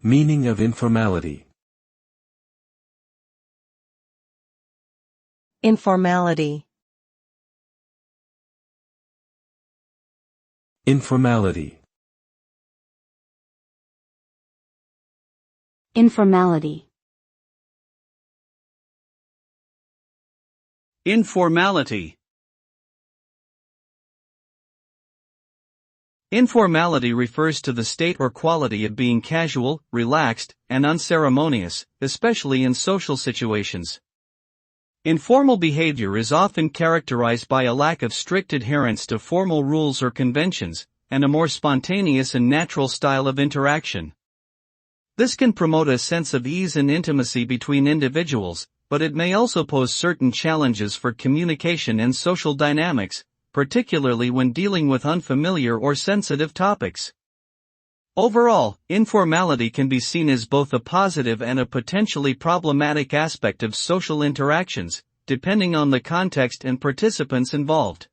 Meaning of informality. Informality. Informality. Informality. Informality. Informality refers to the state or quality of being casual, relaxed, and unceremonious, especially in social situations. Informal behavior is often characterized by a lack of strict adherence to formal rules or conventions, and a more spontaneous and natural style of interaction. This can promote a sense of ease and intimacy between individuals, but it may also pose certain challenges for communication and social dynamics, particularly when dealing with unfamiliar or sensitive topics. Overall, informality can be seen as both a positive and a potentially problematic aspect of social interactions, depending on the context and participants involved.